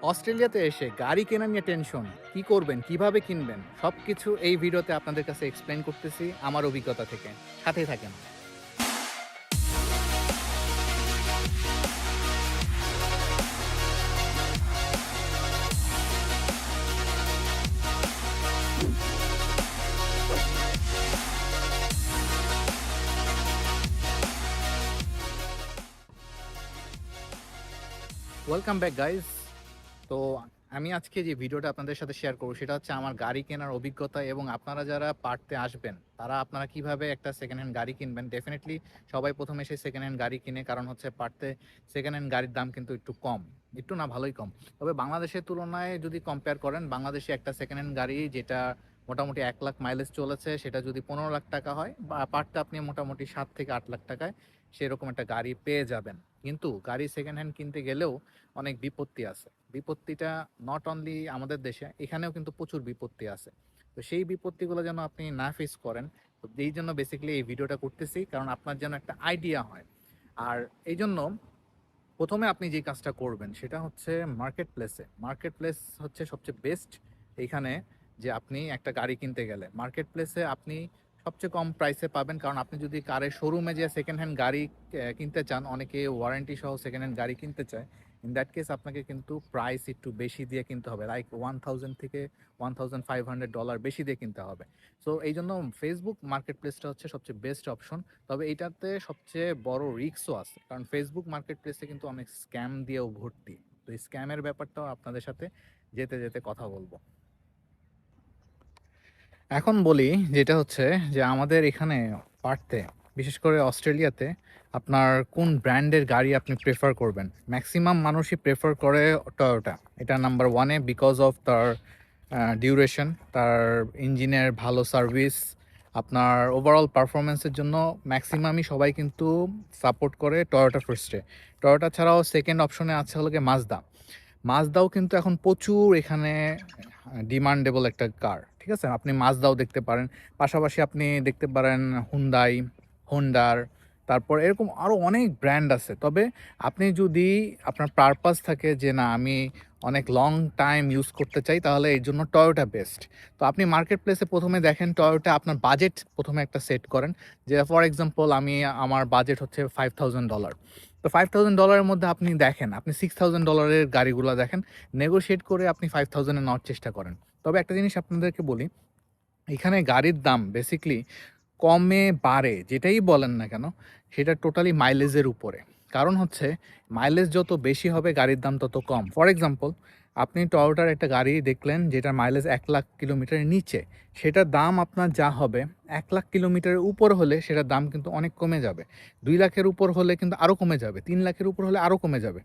অস্ট্রেলিয়াতে এসে গাড়ি কেনা নিয়ে টেনশন, কি করবেন, কিভাবে কিনবেন, সবকিছু এই ভিডিওতে আপনাদের কাছে এক্সপ্লেন করতেছি আমার অভিজ্ঞতা থেকে। সাথেই থাকেন। Welcome back guys. তো আমি আজকে যে ভিডিওটা আপনাদের সাথে শেয়ার করবো সেটা হচ্ছে আমার গাড়ি কেনার অভিজ্ঞতা, এবং আপনারা যারা পার্টতে আসবেন তারা আপনারা কিভাবে একটা সেকেন্ড হ্যান্ড গাড়ি কিনবেন। ডেফিনেটলি সবাই প্রথমে এসে সেকেন্ড হ্যান্ড গাড়ি কিনে, কারণ হচ্ছে পার্টতে সেকেন্ড হ্যান্ড গাড়ির দাম কিন্তু একটু কম, একটু না ভালোই কম। তবে বাংলাদেশের তুলনায় যদি কম্পেয়ার করেন, বাংলাদেশে একটা সেকেন্ড হ্যান্ড গাড়ি যেটা মোটামুটি 1 লাখ মাইলেজ চলেছে, সেটা যদি 15 লাখ টাকা হয়, বা পার্টটা আপনি মোটামুটি 7 থেকে 8 লাখ টাকায় সেরকম একটা গাড়ি পেয়ে যাবেন। কিন্তু গাড়ি সেকেন্ড হ্যান্ড কিনতে গেলেও অনেক বিপত্তি আছে। বিপত্তিটা নট অনলি আমাদের দেশে, এখানেও কিন্তু প্রচুর বিপত্তি আছে। তো সেই বিপত্তিগুলো যেন আপনি না ফেস করেন, তো এই জন্য বেসিক্যালি এই ভিডিওটা করতেছি, কারণ আপনার যেন একটা আইডিয়া হয়। আর এই জন্য প্রথমে আপনি যে কাজটা করবেন সেটা হচ্ছে মার্কেট প্লেসে। মার্কেট প্লেস হচ্ছে সবচেয়ে বেস্ট এইখানে, যে আপনি একটা গাড়ি কিনতে গেলে মার্কেট প্লেসে আপনি সবচেয়ে কম প্রাইসে পাবেন। কারণ আপনি যদি কারের শোরুমে যে সেকেন্ড হ্যান্ড গাড়ি কিনতে চান, অনেকে ওয়ারেন্টি সহ সেকেন্ড হ্যান্ড গাড়ি কিনতে চায়, ইন দ্যাট কেস আপনাকে কিন্তু প্রাইস একটু বেশি দিয়ে কিনতে হবে, লাইক 1000 থেকে $1500 বেশি দিয়ে কিনতে হবে। সো এই জন্য ফেসবুক মার্কেট প্লেসটা হচ্ছে সবচেয়ে বেস্ট অপশন। তবে এইটাতে সবচেয়ে বড় রিস্কও আছে, কারণ ফেসবুক মার্কেট প্লেসে কিন্তু অনেক স্ক্যাম দিয়েও ভর্তি। তো এই স্ক্যামের ব্যাপারটাও আপনাদের সাথে যেতে যেতে কথা বলবো। এখন বলি যেটা হচ্ছে যে আমাদের এখানে পার্থে, বিশেষ করে অস্ট্রেলিয়াতে, আপনার কোন ব্র্যান্ডের গাড়ি আপনি প্রেফার করবেন। ম্যাক্সিমাম মানুষই প্রেফার করে টয়োটা। এটা নাম্বার ওয়ানে, বিকজ অফ তার ডিউরেশন, তার ইঞ্জিনের ভালো সার্ভিস, আপনার ওভারঅল পারফরমেন্সের জন্য ম্যাক্সিমামই সবাই কিন্তু সাপোর্ট করে টয়োটা ফার্স্টে। টয়োটা ছাড়াও সেকেন্ড অপশনে আছে হলো গিয়ে মাজদা। মাজদাও কিন্তু এখন প্রচুর এখানে ডিমান্ডেবল একটা কার, ঠিক আছে। আপনি মাজদাও দেখতে পারেন, পাশাপাশি আপনি দেখতে পারেন হুন্ডাই, হোন্ডার, তারপর এরকম আরও অনেক ব্র্যান্ড আছে। তবে আপনি যদি আপনার পারপাস থাকে যে না আমি অনেক লং টাইম ইউজ করতে চাই, তাহলে এই জন্য টয়োটা বেস্ট। তো আপনি মার্কেট প্লেসে প্রথমে দেখেন টয়োটা, আপনার বাজেট প্রথমে একটা সেট করেন, যে ফর এক্সাম্পল আমার বাজেট হচ্ছে $5000। তো $5000-এর মধ্যে আপনি দেখেন, আপনি $6000-এর গাড়িগুলো দেখেন, নেগোশিয়েট করে আপনি 5000-এ নেওয়ার চেষ্টা করেন। তবে একটা জিনিস আপনাদেরকে বলি, এখানে গাড়ির দাম বেসিকলি কমে বাড়ে যেটাই বলেন না কেন, সেটা টোটালি মাইলেজের উপরে। কারণ হচ্ছে মাইলেজ যত বেশি হবে গাড়ির দাম তত কম। ফর এক্সাম্পল, আপনি টয়োটার একটা গাড়ি দেখলেন যেটার মাইলেজ 1 লাখ কিলোমিটারের নিচে, সেটার দাম আপনার যা হবে 1 লাখ কিলোমিটারের উপর হলে সেটার দাম কিন্তু অনেক কমে যাবে। 2 লাখের উপর হলে কিন্তু আরও কমে যাবে, 3 লাখের উপর হলে আরও কমে যাবে।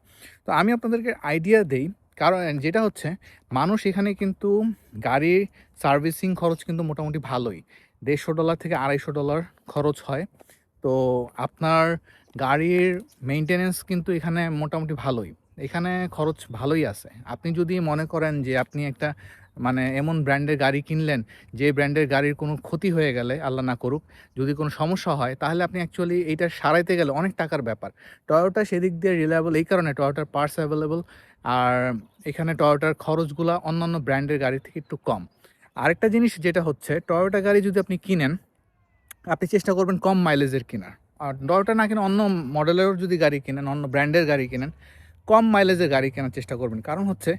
তো আমি আপনাদেরকে আইডিয়া দেই, কারণ যেটা হচ্ছে মানুষ এখানে কিন্তু গাড়ির সার্ভিসিং খরচ কিন্তু মোটামুটি ভালোই, $150 থেকে $250 খরচ হয়। তো আপনার গাড়ির মেইনটেনেন্স কিন্তু এখানে মোটামুটি ভালোই, এখানে খরচ ভালোই আছে। আপনি যদি মনে করেন যে আপনি একটা মানে এমন ব্র্যান্ডের গাড়ি কিনলেন, যে ব্র্যান্ডের গাড়ির কোনো ক্ষতি হয়ে গেলে, আল্লাহ না করুক, যদি কোনো সমস্যা হয়, তাহলে আপনি অ্যাকচুয়ালি এইটা সারাইতে গেলে অনেক টাকার ব্যাপার। টয়োটা সেদিক দিয়ে রিলায়েবল এই কারণে, টয়োটার পার্টস অ্যাভেলেবল, আর এখানে টয়োটার খরচগুলো অন্যান্য ব্র্যান্ডের গাড়ি থেকে একটু কম। আরেকটা জিনিস যেটা হচ্ছে, টয়োটা গাড়ি যদি আপনি কিনেন, আপনি চেষ্টা করবেন কম মাইলেজের কেনার। আর টয়োটা না কিনে অন্য মডেলেরও যদি গাড়ি কিনেন, অন্য ব্র্যান্ডের গাড়ি কিনেন, কম মাইলেজের গাড়ি কেনার চেষ্টা করবেন। কারণ হচ্ছে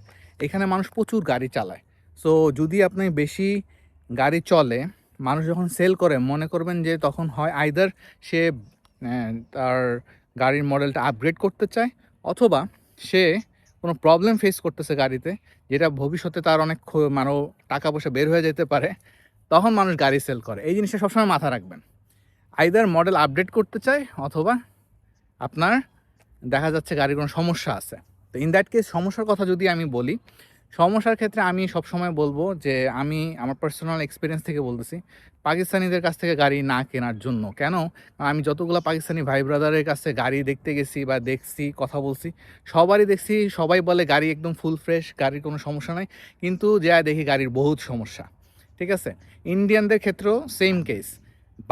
এখানে মানুষ প্রচুর গাড়ি চালায়। সো যদি আপনি বেশি গাড়ি চলে, মানুষ যখন সেল করে, মনে করবেন যে তখন হয় আইদার সে তার গাড়ির মডেলটা আপগ্রেড করতে চায়, অথবা সে কোনো প্রবলেম ফেস করতেছে গাড়িতে, যেটা ভবিষ্যতে তার অনেক মানে টাকা পয়সা বের হয়ে যেতে পারে, তখন মানুষ গাড়ি সেল করে। এই জিনিসটা সবসময় মাথা রাখবেন। আইদার মডেল আপডেট করতে চায়, অথবা আপনার দেখা যাচ্ছে গাড়ির কোনো সমস্যা আছে। তো ইন দ্যাট কেস সমস্যার কথা যদি আমি বলি, সমস্যার ক্ষেত্রে আমি সবসময় বলবো যে আমি আমার পার্সোনাল এক্সপিরিয়েন্স থেকে বলতেছি, পাকিস্তানিদের কাছ থেকে গাড়ি না কেনার জন্য। কেন? আমি যতগুলো পাকিস্তানি ভাই ব্রাদারের কাছে গাড়ি দেখতে গেছি বা দেখছি, কথা বলছি, সবারই দেখছি, সবাই বলে গাড়ি একদম ফুল ফ্রেশ, গাড়ির কোনো সমস্যা নাই, কিন্তু যা দেখি গাড়ির বহুত সমস্যা। ঠিক আছে, ইন্ডিয়ানদের ক্ষেত্রেও সেম কেস।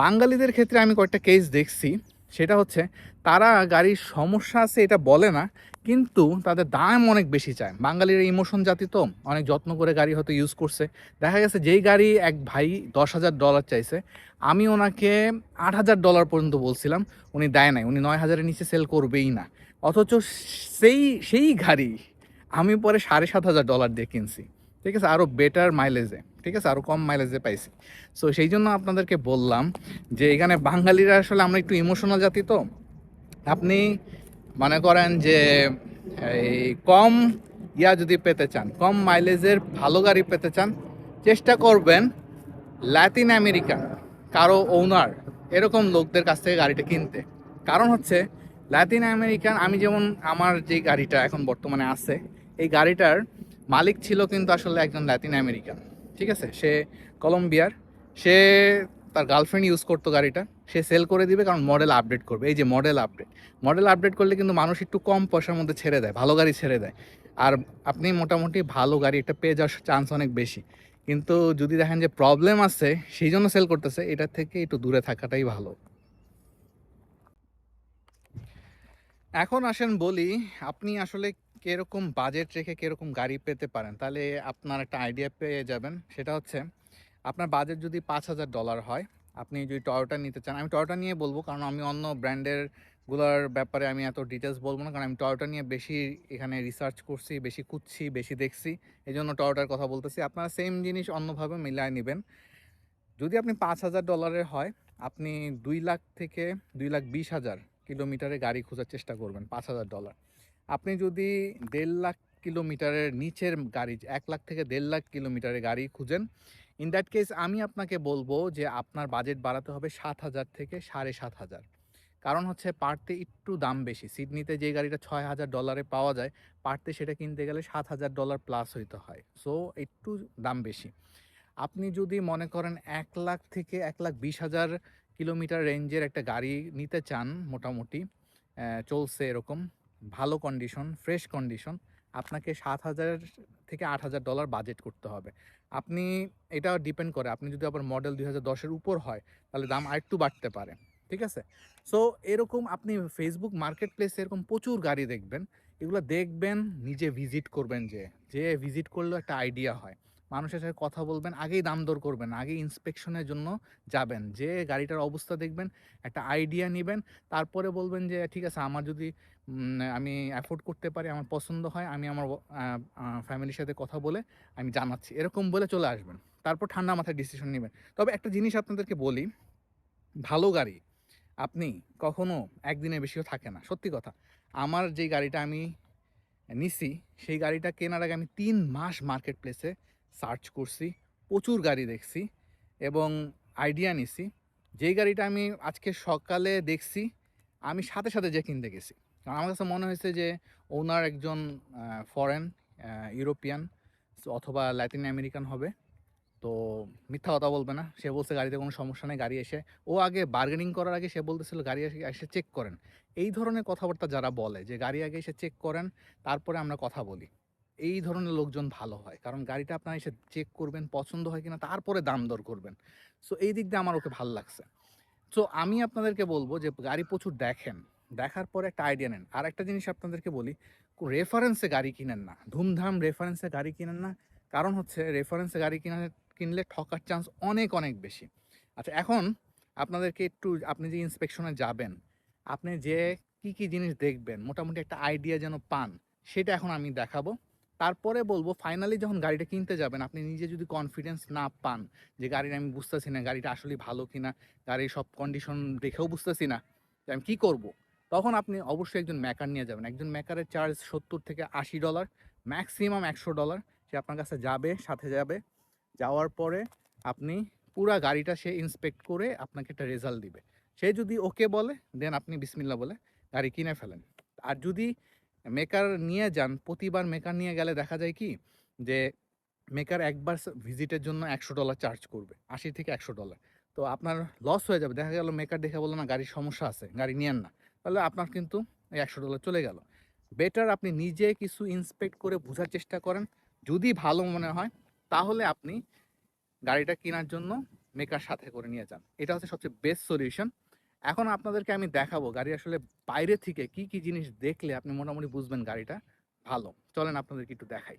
বাঙালিদের ক্ষেত্রে আমি কয়েকটা কেস দেখছি, সেটা হচ্ছে তারা গাড়ির সমস্যা আছে এটা বলে না, কিন্তু তাদের দাম অনেক বেশি চায়। বাঙালির ইমোশন জাতি তো, অনেক যত্ন করে গাড়ি হয়তো ইউজ করছে। দেখা গেছে যেই গাড়ি এক ভাই $10,000 চাইছে, আমি ওনাকে $8,000 পর্যন্ত বলছিলাম, উনি দেয় নাই। উনি 9,000-এর নিচে সেল করবেই না। অথচ সেই সেই গাড়ি আমি পরে $7,500 দিয়ে কিনছি। ঠিক আছে? আরও বেটার মাইলেজে, ঠিক আছে? আরও কম মাইলেজে পাইছি। সো সেই জন্য আপনাদেরকে বললাম যে এখানে বাঙালিরা আসলে আমরা একটু ইমোশনাল জাতি তো। আপনি মনে করেন যে এই কম যদি পেতে চান, কম মাইলেজের ভালো গাড়ি পেতে চান, চেষ্টা করবেন লাতিন আমেরিকান কারো ওনার এরকম লোকদের কাছ থেকে গাড়িটা কিনতে। কারণ হচ্ছে লাতিন আমেরিকান, আমি যেমন আমার যে গাড়িটা এখন বর্তমানে আছে, এই গাড়িটার মালিক ছিল কিন্তু আসলে একজন লাতিন আমেরিকান। ঠিক আছে? সে কলম্বিয়ার। সে তার গার্লফ্রেন্ড ইউজ করতো গাড়িটা। সে সেল করে দিবে, কারণ মডেল আপডেট করবে। এই যে মডেল আপডেট করলে কিন্তু মানুষ একটু কম পয়সার মধ্যে ছেড়ে দেয়, ভালো গাড়ি ছেড়ে দেয়। আর আপনি মোটামুটি ভালো গাড়ি একটা পেয়ে যাওয়ার চান্স অনেক বেশি। কিন্তু যদি দেখেন যে প্রবলেম আছে, সেই জন্য সেল করতেছে, এটা থেকে একটু দূরে থাকাটাই ভালো। এখন আসেন বলি, আপনি আসলে কিরকম বাজেট রেখে কিরকম গাড়ি পেতে পারেন, তাহলে আপনার একটা আইডিয়া পেয়ে যাবেন। সেটা হচ্ছে, আপনার বাজেট যদি $5,000 হয়, আপনি যদি টয়োটা নিতে চান, আমি টয়োটা নিয়ে বলবো, কারণ আমি অন্য ব্র্যান্ডের গুলার ব্যাপারে আমি এত ডিটেলস বলবো না, কারণ আমি টয়োটা নিয়ে বেশি এখানে রিসার্চ করছি, বেশি খুঁজছি, বেশি দেখছি, এই জন্য টয়োটার কথা বলতেছি। আপনারা সেম জিনিস অন্যভাবে মিলায় নেবেন। যদি আপনি $5,000 হয়, আপনি 2 লাখ থেকে 2,20,000 কিলোমিটারে গাড়ি খোঁজার চেষ্টা করবেন। $5,000 আপনি যদি 1.5 লাখ কিলোমিটারের নিচের গাড়ি, 1 লাখ থেকে 1.5 লাখ কিলোমিটারের গাড়ি খুঁজেন, ইন দ্যাট কেস আমি আপনাকে বলবো যে আপনার বাজেট বাড়াতে হবে 7,000 থেকে 7,500। কারণ হচ্ছে পার্টতে একটু দাম বেশি। সিডনিতে যে গাড়িটা $6,000 পাওয়া যায়, পার্টতে সেটা কিনতে গেলে $7,000 প্লাস হইতে হয়। সো একটু দাম বেশি। আপনি যদি মনে করেন 1 লাখ থেকে 1,20,000 কিলোমিটার রেঞ্জের একটা গাড়ি নিতে চান, মোটামুটি চলছে এরকম, ভালো কন্ডিশন, ফ্রেশ কন্ডিশন, আপনাকে 7,000 থেকে $8,000 বাজেট করতে হবে। আপনি, এটা ডিপেন্ড করে, আপনি যদি আবার মডেল 2010-এর উপর হয়, তাহলে দাম আরেকটু বাড়তে পারে। ঠিক আছে? সো এরকম আপনি ফেসবুক মার্কেট প্লেসে এরকম প্রচুর গাড়ি দেখবেন। এগুলো দেখবেন, নিজে ভিজিট করবেন, যে ভিজিট করলেও একটা আইডিয়া হয়। মানুষের সাথে কথা বলবেন, আগেই দাম দর করবেন, আগেই ইন্সপেকশনের জন্য যাবেন, যে গাড়িটার অবস্থা দেখবেন, একটা আইডিয়া নেবেন, তারপরে বলবেন যে ঠিক আছে, আমার যদি আমি অ্যাফোর্ড করতে পারি, আমার পছন্দ হয়, আমি আমার ফ্যামিলির সাথে কথা বলে আমি জানাচ্ছি, এরকম বলে চলে আসবেন। তারপর ঠান্ডা মাথায় ডিসিশন নেবেন। তবে একটা জিনিস আপনাদেরকে বলি, ভালো গাড়ি আপনি কখনো একদিনের বেশিও থাকে না, সত্যি কথা। আমার যে গাড়িটা আমি নিছি, সেই গাড়িটা কেনার আগে আমি 3 মাস মার্কেট প্লেসে সার্চ করছি, প্রচুর গাড়ি দেখছি এবং আইডিয়া নিছি। যেই গাড়িটা আমি আজকে সকালে দেখছি, আমি সাথে সাথে যে কিনতে গেছি। কারণ আমার কাছে মনে হয়েছে যে ওনার একজন ফরেন, ইউরোপিয়ান অথবা ল্যাটিন আমেরিকান হবে। তো মিথ্যা কথা বলবে না। সে বলছে গাড়িতে কোনো সমস্যা নেই, গাড়ি এসে, ও আগে বার্গেনিং করার আগে সে বলতেছিল গাড়ি এসে এসে চেক করেন। এই ধরনের কথাবার্তা যারা বলে যে গাড়ি আগে এসে চেক করেন, তারপরে আমরা কথা বলি, এই ধরনের লোকজন ভালো হয়। কারণ গাড়িটা আপনারা এসে চেক করবেন, পছন্দ হয় কিনা, তারপরে দাম দর করবেন। সো এই দিক দিয়ে আমার ওকে ভাল লাগছে। সো আমি আপনাদেরকে বলবো যে গাড়ি প্রচুর দেখেন, দেখার পরে একটা আইডিয়া নেন। আর একটা জিনিস আপনাদেরকে বলি, রেফারেন্সে গাড়ি কিনেন না, ধুমধাম রেফারেন্সে গাড়ি কিনেন না। কারণ হচ্ছে রেফারেন্সে গাড়ি কিনলে ঠকার চান্স অনেক অনেক বেশি। আচ্ছা, এখন আপনাদেরকে একটু, আপনি যে ইন্সপেকশনে যাবেন, আপনি যে কি কি জিনিস দেখবেন, মোটামুটি একটা আইডিয়া যেন পান, সেটা এখন আমি দেখাবো। তারপরে বলবো, ফাইনালি যখন গাড়িটা কিনতে যাবেন, আপনি নিজে যদি কনফিডেন্স না পান যে গাড়ির আমি বুঝতেছি না গাড়িটা আসলে ভালো কিনা, গাড়ির সব কন্ডিশন দেখেও বুঝতেছি না যে আমি কী করব, তখন আপনি অবশ্যই একজন মেকার নিয়ে যাবেন। একজন মেকারের চার্জ $70 থেকে $80, ম্যাক্সিমাম $100। সে আপনার কাছে যাবে, সাথে যাবে, যাওয়ার পরে আপনি পুরা গাড়িটা সে ইন্সপেক্ট করে আপনাকে একটা রেজাল্ট দিবে। সে যদি ওকে বলে, দেন আপনি বিসমিল্লাহ বলে গাড়ি কিনে ফেলেন। আর যদি মেকার নিয়ে যান, প্রতিবার মেকার নিয়ে গেলে দেখা যায় কি যে মেকার একবার ভিজিটের জন্য $100 চার্জ করবে, 80 থেকে $100। তো আপনার লস হয়ে যাবে। দেখা গেল মেকার দেখে বললো না গাড়ির সমস্যা আছে, গাড়ি নিয়েন না, তাহলে আপনার কিন্তু এই $100 চলে গেল। বেটার আপনি নিজে কিছু ইন্সপেক্ট করে বোঝার চেষ্টা করেন, যদি ভালো মনে হয় তাহলে আপনি গাড়িটা কেনার জন্য মেকার সাথে করে নিয়ে যান। এটা হচ্ছে সবচেয়ে বেস্ট সলিউশন। এখন আপনাদেরকে আমি দেখাবো গাড়ি আসলে বাইরে থেকে কি কি জিনিস দেখলে আপনি মোটামুটি বুঝবেন গাড়িটা ভালো। চলেন আপনাদেরকে একটু দেখাই।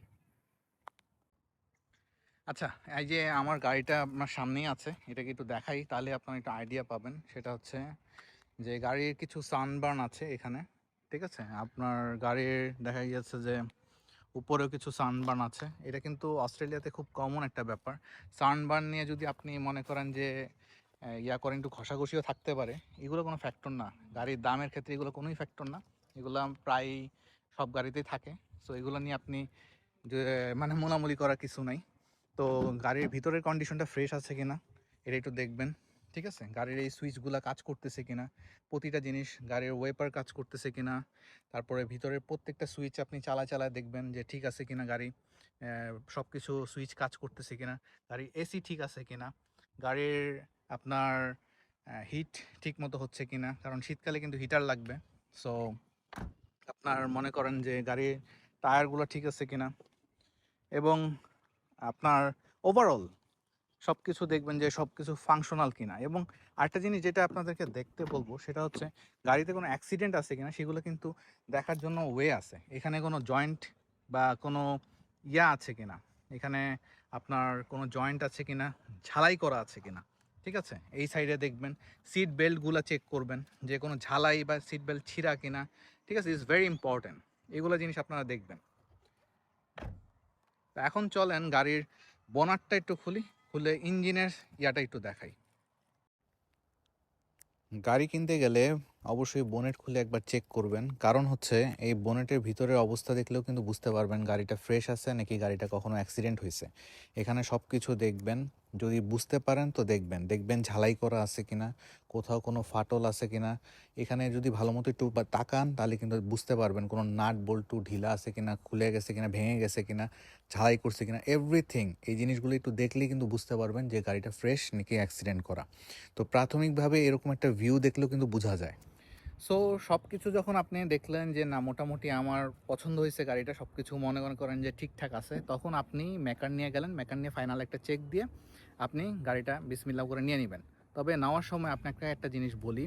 আচ্ছা, এই যে আমার গাড়িটা আপনার সামনেই আছে, এটাকে একটু দেখাই তাহলে আপনার একটা আইডিয়া পাবেন। সেটা হচ্ছে যে গাড়ির কিছু সানবার্ন আছে এখানে, ঠিক আছে? আপনার গাড়ির দেখা গিয়েছে যে উপরেও কিছু সানবার্ন আছে। এটা কিন্তু অস্ট্রেলিয়াতে খুব কমন একটা ব্যাপার। সানবার্ন নিয়ে যদি আপনি মনে করেন যে ইয়া করেন, একটু ঘষাঘষিও থাকতে পারে, এগুলো কোনো ফ্যাক্টর না। গাড়ির দামের ক্ষেত্রে এগুলো কোনোই ফ্যাক্টর না। এগুলো প্রায় সব গাড়িতেই থাকে। সো এগুলো নিয়ে আপনি যে মানে মোলামুলি করার কিছু নাই। তো গাড়ির ভিতরের কন্ডিশনটা ফ্রেশ আছে কিনা এটা একটু দেখবেন, ঠিক আছে? গাড়ির এই সুইচগুলো কাজ করতেছে কিনা, প্রতিটা জিনিস, গাড়ির ওয়েপার কাজ করতেছে কিনা, তারপরে ভিতরের প্রত্যেকটা সুইচ আপনি চালায় চালায় দেখবেন যে ঠিক আছে কিনা গাড়ি, সব কিছু সুইচ কাজ করতেছে কিনা, গাড়ির এসি ঠিক আছে কিনা, গাড়ির আপনার হিট ঠিক মতো হচ্ছে কিনা, কারণ শীতকালে কিন্তু হিটার লাগবে। সো আপনার মনে করেন যে গাড়ির টায়ারগুলো ঠিক আছে কিনা, এবং আপনার ওভারঅল সব কিছু দেখবেন যে সব কিছু ফাংশনাল কিনা। এবং আরেকটা জিনিস যেটা আপনাদেরকে দেখতে বলবো সেটা হচ্ছে গাড়িতে কোনো অ্যাক্সিডেন্ট আছে কিনা সেগুলো কিন্তু দেখার জন্য ওয়ে আছে। এখানে কোনো জয়েন্ট বা কোনো ইয়া আছে কিনা, এখানে আপনার কোনো জয়েন্ট আছে কিনা, ঝালাই করা আছে কিনা, ঠিক আছে? এই সাইডে দেখবেন। সিট বেল্টগুলো চেক করবেন যে কোনো ঝালাই বা সিট বেল্ট ছিঁড়া কিনা, ঠিক আছে? Is very important. এগুলো জিনিস আপনারা দেখবেন। তা এখন চলেন গাড়ির বোনারটা একটু খুলি, খুলে ইঞ্জিনের ইয়াটা একটু দেখাই। গাড়ি কিনতে গেলে অবশ্যই বোনেট খুলে একবার চেক করবেন, কারণ হচ্ছে এই বোনেটের ভিতরের অবস্থা দেখলেও কিন্তু বুঝতে পারবেন গাড়িটা ফ্রেশ আছে নাকি গাড়িটা কখনো অ্যাক্সিডেন্ট হয়েছে। এখানে সব কিছু দেখবেন, যদি বুঝতে পারেন তো দেখবেন দেখবেন ঝালাই করা আছে কিনা, কোথাও কোনো ফাটল আছে কিনা। এখানে যদি ভালো মতো একটু তাকান তাহলে কিন্তু বুঝতে পারবেন কোনো নাট বল্টু ঢিলা আছে কিনা, খুলে গেছে কিনা, ভেঙে গেছে কিনা, ঝালাই করছে কিনা, এভরিথিং। এই জিনিসগুলো একটু দেখলেই কিন্তু বুঝতে পারবেন যে গাড়িটা ফ্রেশ নাকি অ্যাক্সিডেন্ট করা। তো প্রাথমিকভাবে এরকম একটা ভিউ দেখলেও কিন্তু বোঝা যায়। সো সব কিছু যখন আপনি দেখলেন যে না মোটামুটি আমার পছন্দ হয়েছে গাড়িটা, সব কিছু মনে মনে করেন যে ঠিকঠাক আছে, তখন আপনি মেকার নিয়ে গেলেন। মেকার নিয়ে ফাইনাল একটা চেক দিয়ে আপনি গাড়িটা বিসমিল্লাহ করে নিয়ে নেবেন। তবে নেওয়ার সময় আপনাকে একটা জিনিস বলি,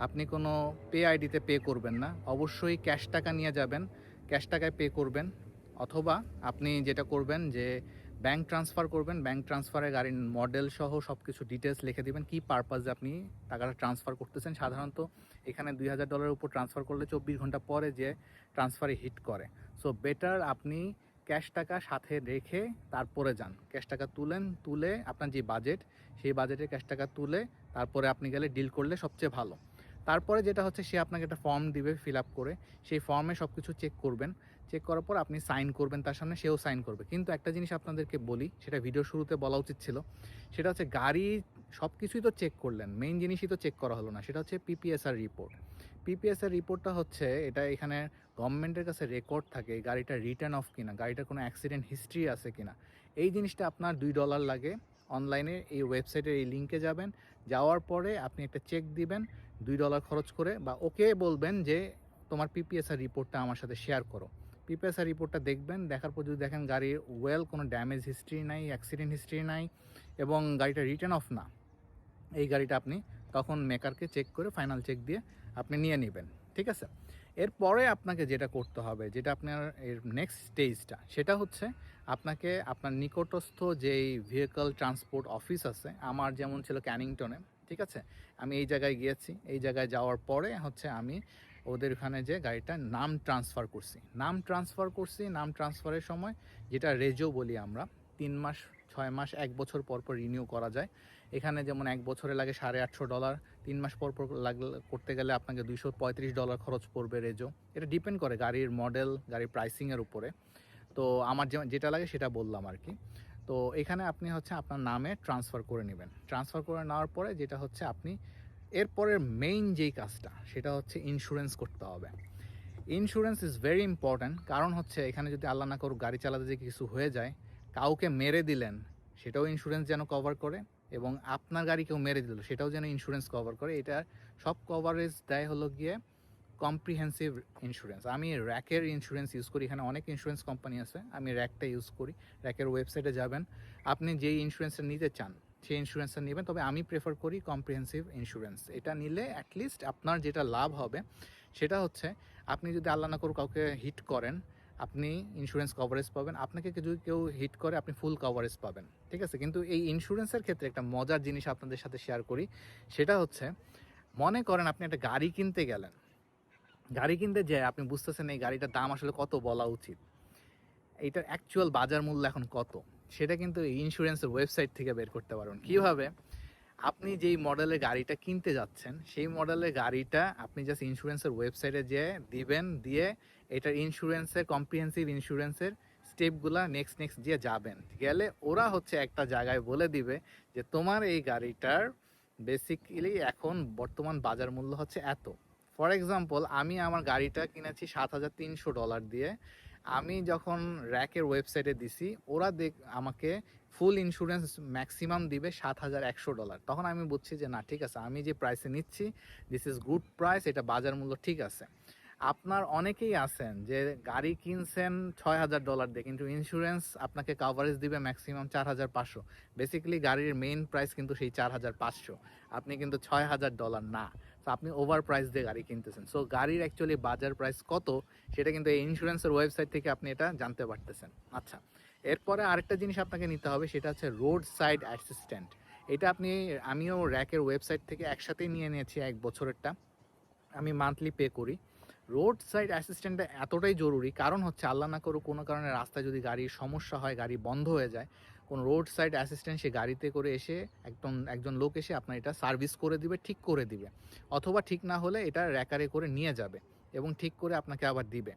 আপনি কোনো পে আইডিতে পে করবেন না, অবশ্যই ক্যাশ টাকা নিয়ে যাবেন, ক্যাশ টাকায় পে করবেন। অথবা আপনি যেটা করবেন যে ব্যাংক ট্রান্সফার করবেন, ব্যাংক ট্রান্সফারে গাড়ির মডেল সহ সব কিছু ডিটেলস লিখে দেবেন, কী পারপাসে আপনি টাকাটা ট্রান্সফার করতেছেন। সাধারণত এখানে $2000 উপর ট্রান্সফার করলে 24 ঘন্টা পরে যে ট্রান্সফারে হিট করে। সো বেটার আপনি ক্যাশ টাকা সাথে রেখে তারপরে যান। ক্যাশ টাকা তুলে আপনার যে বাজেট, সেই বাজেটে ক্যাশ টাকা তুলে তারপরে আপনি গেলে ডিল করলে সবচেয়ে ভালো। তারপরে যেটা হচ্ছে সে আপনাকে একটা ফর্ম দিবে ফিল আপ করে, সেই ফর্মে সব কিছু চেক করবেন। চেক করার পর আপনি সাইন করবেন তার সামনে, সেও সাইন করবে। কিন্তু একটা জিনিস আপনাদেরকে বলি, সেটা ভিডিও শুরুতে বলা উচিত ছিল, সেটা হচ্ছে গাড়ি সব কিছুই তো চেক করলেন, মেইন জিনিসই তো চেক করা হলো না, সেটা হচ্ছে পিপিএসআর রিপোর্ট। পিপিএসআর রিপোর্টটা হচ্ছে এটা এখানে গভর্নমেন্টের কাছে রেকর্ড থাকে গাড়িটা রিটার্ন অফ কিনা, গাড়িটার কোনো অ্যাক্সিডেন্ট হিস্ট্রি আছে কিনা। এই জিনিসটা আপনার $2 লাগে। অনলাইনে এই ওয়েবসাইটের এই লিঙ্কে যাবেন, যাওয়ার পরে আপনি একটা চেক দিবেন $2 খরচ করে, বা ওকে বলবেন যে তোমার পিপিএসআর রিপোর্টটা আমার সাথে শেয়ার করো। পিপিএসআর রিপোর্টটা দেখবেন, দেখার পর যদি দেখেন গাড়ির কোনো ড্যামেজ হিস্ট্রি নাই, অ্যাক্সিডেন্ট হিস্ট্রি নাই, এবং গাড়িটা রিটার্ন অফ না, এই গাড়িটা আপনি তখন মেকারকে চেক করে ফাইনাল চেক দিয়ে আপনি নিয়ে নেবেন, ঠিক আছে? এরপরে আপনাকে যেটা করতে হবে, যেটা আপনার এর নেক্সট স্টেজটা, সেটা হচ্ছে আপনাকে আপনার নিকটস্থ যেই ভেহিকল ট্রান্সপোর্ট অফিস আছে, আমার যেমন ছিল ক্যানিংটনে, ঠিক আছে? আমি এই জায়গায় গিয়েছি, এই জায়গায় যাওয়ার পরে হচ্ছে আমি ওদের ওখানে যে গাড়িটার নাম ট্রান্সফার করছি। নাম ট্রান্সফারের সময় যেটা রেজো বলি আমরা, 3 মাস, 6 মাস, 1 বছর পর পর রিনিউ করা যায়। এখানে যেমন 1 বছরে লাগে $850, 3 মাস পর পর করতে গেলে আপনাকে $235 খরচ পড়বে রেজো। এটা ডিপেন্ড করে গাড়ির মডেল, গাড়ির প্রাইসিংয়ের উপরে। তো আমার যেটা লাগে সেটা বললাম আর কি। তো এখানে আপনি হচ্ছে আপনার নামে ট্রান্সফার করে নেবেন। ট্রান্সফার করে নেওয়ার পরে যেটা হচ্ছে আপনি এরপরের মেইন যেই কাজটা, সেটা হচ্ছে ইন্স্যুরেন্স করতে হবে। ইন্স্যুরেন্স ইজ ভেরি ইম্পর্ট্যান্ট, কারণ হচ্ছে এখানে যদি আল্লাহ না করুক গাড়ি চালাতে যে কিছু হয়ে যায়, কাউকে মেরে দিলেন, সেটাও ইন্স্যুরেন্স যেন কভার করে, এবং আপনার গাড়ি কেউ মেরে দিল সেটাও যেন ইন্স্যুরেন্স কভার করে। এটা সব কভারেজ দেয় হলো গিয়ে কম্প্রিহেন্সিভ ইন্স্যুরেন্স। আমি র্যাকের ইন্স্যুরেন্স ইউজ করি, এখানে অনেক ইন্স্যুরেন্স কোম্পানি আছে, আমি র্যাকটা ইউজ করি। র্যাকের ওয়েবসাইটে যাবেন, আপনি যেই ইন্স্যুরেন্সটা নিতে চান, সেই ইন্স্যুরেন্সটা নেবেন। তবে আমি প্রেফার করি কম্প্রিহেন্সিভ ইন্স্যুরেন্স। এটা নিলে অ্যাটলিস্ট আপনার যেটা লাভ হবে সেটা হচ্ছে, আপনি যদি আল্লাহ না করুন কাউকে হিট করেন, আপনি ইন্স্যুরেন্স কভারেজ পাবেন। আপনাকে যদি কেউ হিট করে আপনি ফুল কভারেজ পাবেন, ঠিক আছে? কিন্তু এই ইন্স্যুরেন্সের ক্ষেত্রে একটা মজার জিনিস আপনাদের সাথে শেয়ার করি, সেটা হচ্ছে মনে করেন আপনি একটা গাড়ি কিনতে গেলেন, গাড়ি কিনতে যেয়ে আপনি বুঝতেছেন এই গাড়িটার দাম আসলে কত বলা উচিত, এইটার অ্যাকচুয়াল বাজার মূল্য এখন কত, সেটা কিন্তু এই ইন্স্যুরেন্সের ওয়েবসাইট থেকে বের করতে পারবেন। কীভাবে? আপনি যেই মডেলের গাড়িটা কিনতে যাচ্ছেন সেই মডেলের গাড়িটা আপনি জাস্ট ইন্স্যুরেন্সের ওয়েবসাইটে যেয়ে দিবেন, দিয়ে এটার ইন্স্যুরেন্সের কম্প্রিহেন্সিভ ইন্স্যুরেন্সের স্টেপগুলা নেক্সট নেক্সট দিয়ে যাবেন, গেলে ওরা হচ্ছে একটা জায়গায় বলে দিবে যে তোমার এই গাড়িটার বেসিক্যালি এখন বর্তমান বাজার মূল্য হচ্ছে এত। ফর এক্সাম্পল, আমি আমার গাড়িটা কিনেছি $7,300 দিয়ে। আমি যখন র্যাকের ওয়েবসাইটে দিছি, ওরা আমাকে ফুল ইন্স্যুরেন্স ম্যাক্সিমাম দিবে $7,100। তখন আমি বুঝছি যে না, ঠিক আছে, আমি যে প্রাইসে নিচ্ছি দিস ইজ গুড প্রাইস, এটা বাজার মূল্য ঠিক আছে। আপনার অনেকেই আছেন যে গাড়ি কিনছেন $6,000 দিয়ে, কিন্তু ইন্স্যুরেন্স আপনাকে কাভারেজ দিবে ম্যাক্সিমাম 4,500। বেসিক্যালি গাড়ির মেইন প্রাইস কিন্তু সেই 4,500, আপনি কিন্তু $6,000 না। তো আপনি ওভার প্রাইস দিয়ে গাড়ি কিনতেছেন। সো গাড়ির অ্যাকচুয়ালি বাজার প্রাইস কত সেটা কিন্তু এই ইন্স্যুরেন্সের ওয়েবসাইট থেকে আপনি এটা জানতে পারতেছেন। আচ্ছা, এরপরে আরেকটা জিনিস আপনাকে নিতে হবে, সেটা হচ্ছে রোড সাইড অ্যাসিস্ট্যান্ট। এটা আমিও র্যাকের ওয়েবসাইট থেকে একসাথেই নিয়ে নিয়েছি 1 বছরেরটা, আমি মান্থলি পে করি। রোড সাইড অ্যাসিস্ট্যান্টটা এতটাই জরুরি, কারণ হচ্ছে আল্লাহ না করুক কোনো কারণে রাস্তায় যদি গাড়ির সমস্যা হয়, গাড়ি বন্ধ হয়ে যায়, কোনো রোড সাইড অ্যাসিস্ট্যান্ট সে গাড়িতে করে এসে একজন লোক এসে আপনার এটা সার্ভিস করে দিবে, ঠিক করে দিবে, অথবা ঠিক না হলে এটা র্যাকারে করে নিয়ে যাবে এবং ঠিক করে আপনাকে আবার দিবে।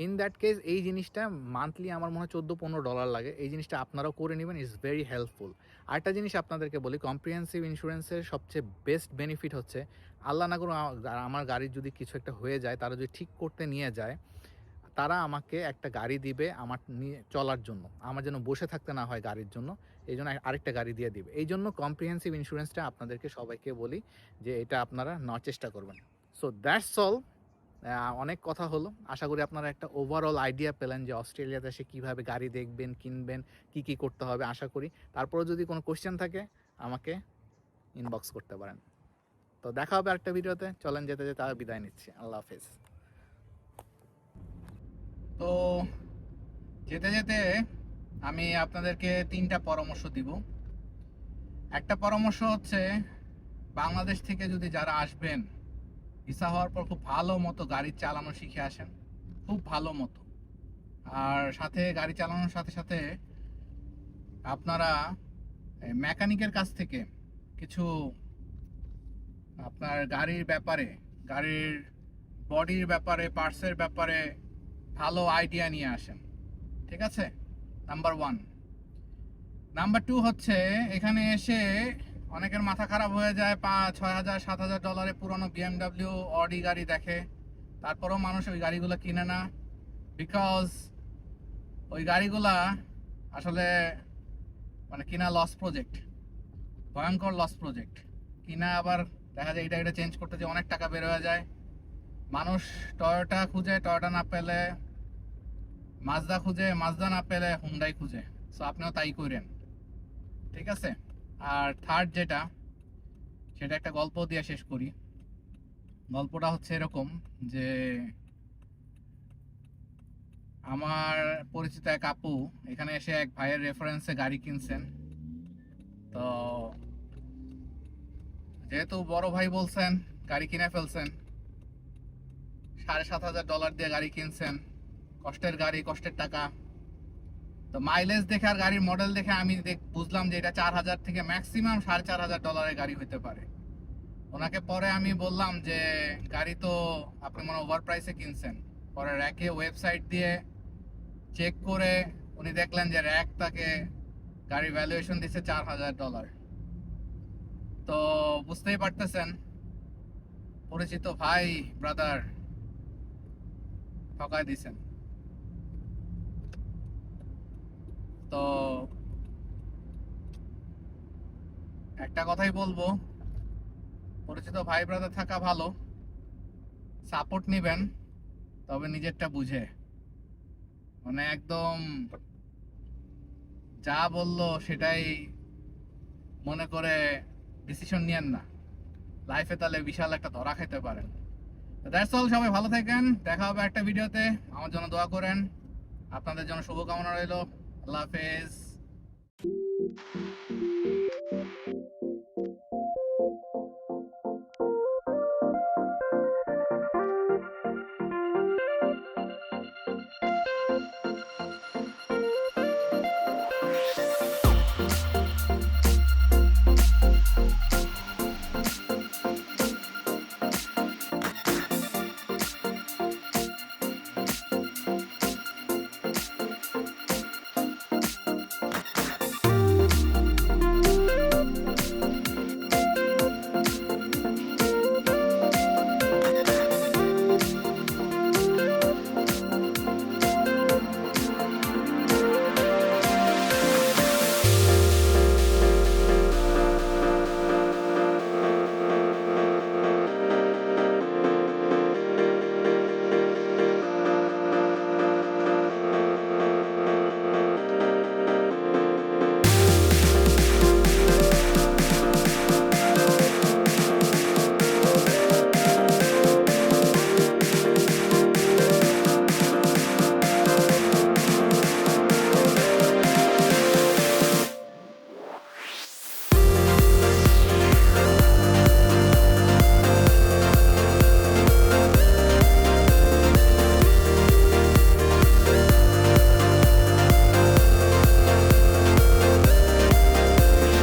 ইন দ্যাট কেস এই জিনিসটা মান্থলি আমার মনে হয় $14-15 লাগে। এই জিনিসটা আপনারাও করে নেবেন, ইজ ভেরি হেল্পফুল। আরেকটা জিনিস আপনাদেরকে বলি, কম্প্রিহেন্সিভ ইন্স্যুরেন্সের সবচেয়ে বেস্ট বেনিফিট হচ্ছে, আল্লাহ না করুন আমার গাড়ির যদি কিছু একটা হয়ে যায়, তারা যদি ঠিক করতে নিয়ে যায়, তারা আমাকে একটা গাড়ি দিবে আমার নিয়ে চলার জন্য, আমার যেন বসে থাকতে না হয় গাড়ির জন্য, এই জন্য আরেকটা গাড়ি দিয়ে দিবে। এই জন্য কম্প্রিহেন্সিভ ইন্স্যুরেন্সটা আপনাদেরকে সবাইকে বলি যে এটা আপনারা নেওয়ার চেষ্টা করবেন। So that's all. অনেক কথা হলো, আশা করি আপনারা একটা ওভারঅল আইডিয়া পেলেন যে অস্ট্রেলিয়াতে এসে কীভাবে গাড়ি দেখবেন, কিনবেন, কি কি করতে হবে। আশা করি তারপরে যদি কোনো কোশ্চেন থাকে আমাকে ইনবক্স করতে পারেন। তো দেখা হবে আরেকটা ভিডিওতে। চলেন যেতে যেতে আর বিদায় নিচ্ছি, আল্লাহ হাফেজ। তো যেতে যেতে আমি আপনাদেরকে 3টা পরামর্শ দিব। একটা পরামর্শ হচ্ছে, বাংলাদেশ থেকে যদি যারা আসবেন, ভিসা হওয়ার পর খুব ভালো মতো গাড়ি চালানো শিখে আসেন, খুব ভালো মতো। আর সাথে গাড়ি চালানোর সাথে সাথে আপনারা মেকানিকের কাছ থেকে কিছু আপনার গাড়ির ব্যাপারে, গাড়ির বডির ব্যাপারে, পার্টসের ব্যাপারে ভালো আইডিয়া নিয়ে আসেন, ঠিক আছে? নাম্বার 1। নাম্বার 2 হচ্ছে, এখানে এসে অনেকের মাথা খারাপ হয়ে যায়, $6,000-7,000 পুরনো BMW অডি গাড়ি দেখে, তারপরেও মানুষ ওই গাড়িগুলো কিনে না, বিকজ ওই গাড়িগুলা আসলে মানে কিনা লস প্রজেক্ট, ভয়ঙ্কর লস প্রজেক্ট। কিনা আবার দেখা যায় এটা চেঞ্জ করতে যে অনেক টাকা বের হয়ে যায়। মানুষ টয়োটা খুঁজে, টয়োটা না পেলে মাজদা খুঁজে, মাজদা না পেলে হুন্ডাই খুঁজে। সো আপনিও তাই করেন, ঠিক আছে? আর থার্ড যেটা, সেটা একটা গল্প দিয়ে শেষ করি। গল্পটা হচ্ছে এরকম যে, আমার পরিচিত এক আপু এখানে এসে এক ভাইয়ের রেফারেন্সে গাড়ি কিনছেন। তো যেহেতু বড় ভাই বলছেন, গাড়ি কিনে ফেলছেন, $7,500 দিয়ে গাড়ি কিনছেন, কষ্টের গাড়ি, কষ্টের টাকা। তো মাইলেজ দেখে আর গাড়ির মডেল দেখে আমি বুঝলাম যে এটা 4,000 থেকে ম্যাক্সিমাম $4,500 গাড়ি হইতে পারে। ওনাকে পরে আমি বললাম যে গাড়ি তো আপনি মনে ওভার প্রাইসে কিনছেন। পরে র্যাকে ওয়েবসাইট দিয়ে চেক করে উনি দেখলেন যে র্যাক তাকে গাড়ির ভ্যালুয়েশন দিচ্ছে $4,000। তো বুঝতেই পারতেছেন, পরিচিত ভাই, ব্রাদার ঠকায় দিছেন। তো একটা কথাই বলবো, পরিচিত ভাই ব্রাদার থাকা ভালো, সাপোর্ট নিবেন, তবে নিজেরটা বুঝে। মানে একদম যা বললো সেটাই মনে করে ডিসিশন নিয়েন না, লাইফে তাহলে বিশাল একটা ধরা খাইতে পারেন। দ্যাটস অল, সবাই ভালো থাকেন, দেখা হবে একটা ভিডিওতে। আমার জন্য দোয়া করেন, আপনাদের জন্য শুভকামনা রইল। আল্লাহ হাফেজ।